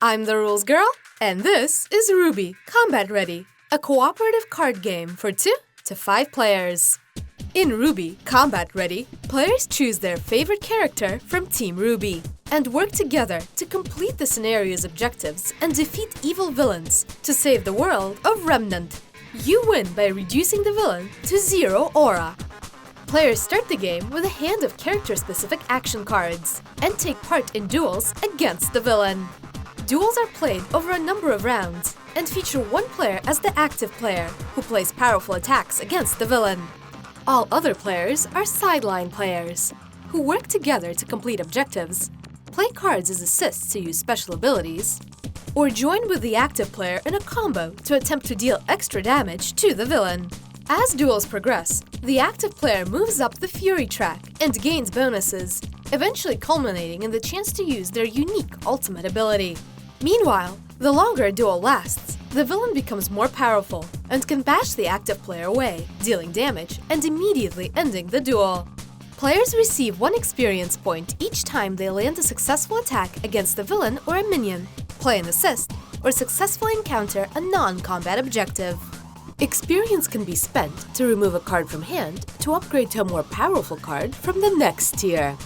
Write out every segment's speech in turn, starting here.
I'm the Rules Girl, and this is RWBY Combat Ready, a cooperative card game for 2 to 5 players. In RWBY Combat Ready, players choose their favorite character from Team RWBY and work together to complete the scenario's objectives and defeat evil villains to save the world of Remnant. You win by reducing the villain to 0 aura. Players start the game with a hand of character-specific action cards and take part in duels against the villain. Duels are played over a number of rounds and feature one player as the active player, who plays powerful attacks against the villain. All other players are sideline players, who work together to complete objectives, play cards as assists to use special abilities, or join with the active player in a combo to attempt to deal extra damage to the villain. As duels progress, the active player moves up the Fury track and gains bonuses, eventually culminating in the chance to use their unique ultimate ability. Meanwhile, the longer a duel lasts, the villain becomes more powerful and can bash the active player away, dealing damage and immediately ending the duel. Players receive 1 experience point each time they land a successful attack against a villain or a minion, play an assist, or successfully encounter a non-combat objective. Experience can be spent to remove a card from hand to upgrade to a more powerful card from the next tier.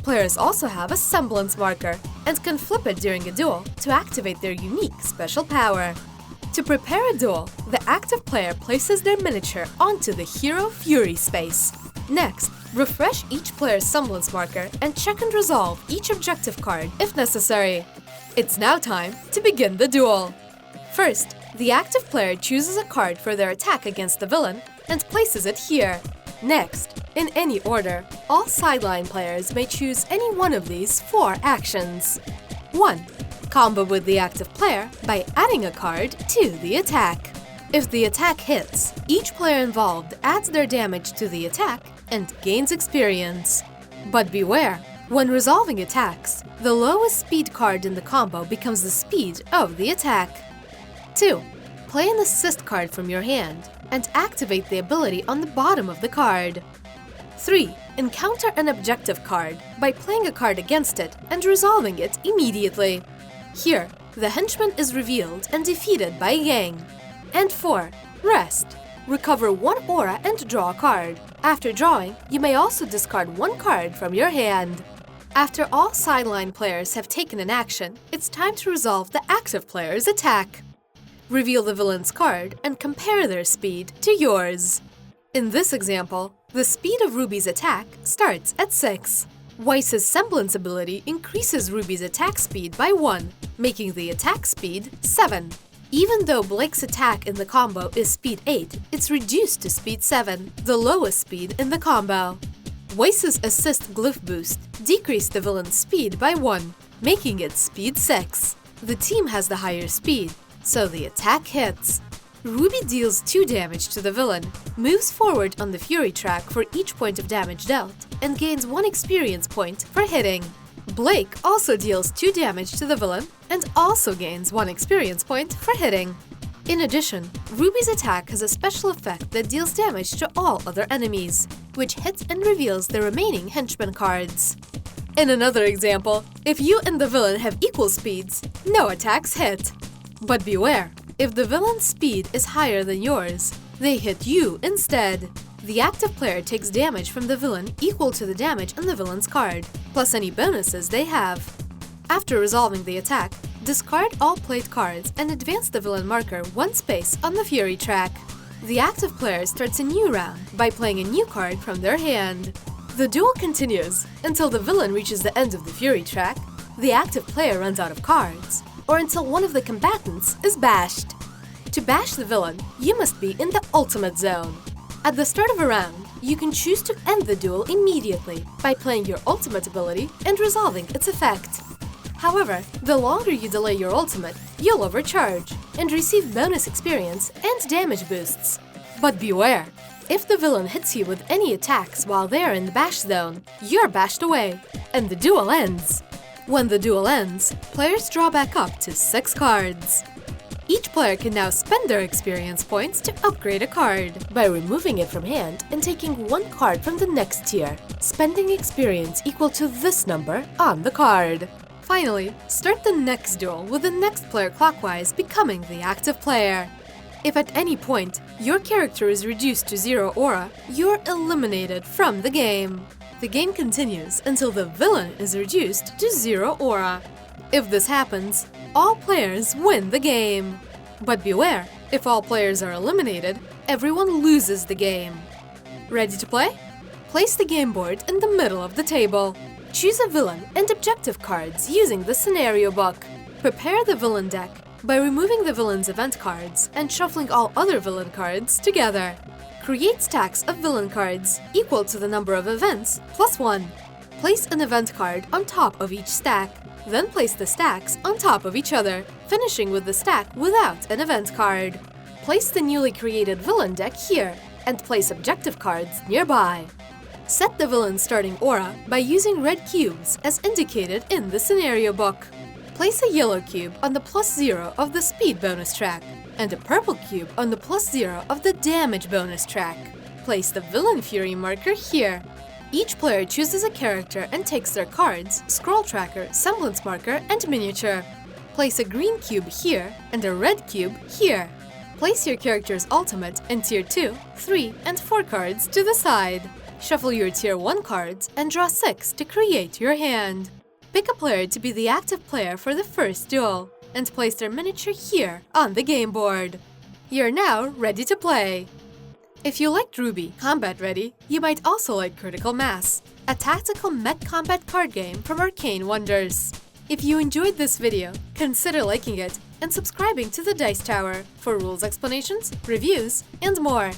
Players also have a semblance marker and can flip it during a duel to activate their unique special power. To prepare a duel, the active player places their miniature onto the Hero Fury space. Next, refresh each player's semblance marker and check and resolve each objective card if necessary. It's now time to begin the duel. First, the active player chooses a card for their attack against the villain and places it here. Next, in any order, all sideline players may choose any one of these 4 actions. 1. Combo with the active player by adding a card to the attack. If the attack hits, each player involved adds their damage to the attack and gains experience. But beware, when resolving attacks, the lowest speed card in the combo becomes the speed of the attack. 2. Play an assist card from your hand and activate the ability on the bottom of the card. 3. Encounter an objective card by playing a card against it and resolving it immediately. Here, the henchman is revealed and defeated by a gang. And 4. Rest. Recover 1 aura and draw a card. After drawing, you may also discard 1 card from your hand. After all sideline players have taken an action, it's time to resolve the active player's attack. Reveal the villain's card and compare their speed to yours. In this example, the speed of RWBY's attack starts at 6. Weiss's semblance ability increases RWBY's attack speed by 1, making the attack speed 7. Even though Blake's attack in the combo is speed 8, it's reduced to speed 7, the lowest speed in the combo. Weiss's assist glyph boost decreased the villain's speed by 1, making it speed 6. The team has the higher speed, so the attack hits. RWBY deals 2 damage to the villain, moves forward on the Fury track for each point of damage dealt, and gains 1 experience point for hitting. Blake also deals 2 damage to the villain and also gains 1 experience point for hitting. In addition, RWBY's attack has a special effect that deals damage to all other enemies, which hits and reveals the remaining henchman cards. In another example, if you and the villain have equal speeds, no attacks hit. But beware, if the villain's speed is higher than yours, they hit you instead. The active player takes damage from the villain equal to the damage on the villain's card, plus any bonuses they have. After resolving the attack, discard all played cards and advance the villain marker 1 space on the Fury track. The active player starts a new round by playing a new card from their hand. The duel continues until the villain reaches the end of the Fury track, the active player runs out of cards, or until one of the combatants is bashed. To bash the villain, you must be in the ultimate zone. At the start of a round, you can choose to end the duel immediately by playing your ultimate ability and resolving its effect. However, the longer you delay your ultimate, you'll overcharge and receive bonus experience and damage boosts. But beware! If the villain hits you with any attacks while they're in the bash zone, you're bashed away, and the duel ends. When the duel ends, players draw back up to 6 cards. Each player can now spend their experience points to upgrade a card by removing it from hand and taking 1 card from the next tier, spending experience equal to this number on the card. Finally, start the next duel with the next player clockwise becoming the active player. If at any point your character is reduced to 0 aura, you're eliminated from the game. The game continues until the villain is reduced to 0 aura. If this happens, all players win the game. But beware, if all players are eliminated, everyone loses the game. Ready to play? Place the game board in the middle of the table. Choose a villain and objective cards using the scenario book. Prepare the villain deck by removing the villain's event cards and shuffling all other villain cards together. Create stacks of villain cards equal to the number of events plus 1. Place an event card on top of each stack. Then place the stacks on top of each other, finishing with the stack without an event card. Place the newly created villain deck here and place objective cards nearby. Set the villain's starting aura by using red cubes as indicated in the scenario book. Place a yellow cube on the +0 of the speed bonus track and a purple cube on the +0 of the damage bonus track. Place the villain fury marker here. Each player chooses a character and takes their cards, scroll tracker, semblance marker, and miniature. Place a green cube here and a red cube here. Place your character's ultimate and tier 2, 3, and 4 cards to the side. Shuffle your tier 1 cards and draw 6 to create your hand. Pick a player to be the active player for the first duel and place their miniature here on the game board. You're now ready to play. If you liked RWBY Combat Ready, you might also like Critical Mass, a tactical mech combat card game from Arcane Wonders. If you enjoyed this video, consider liking it and subscribing to the Dice Tower for rules explanations, reviews, and more.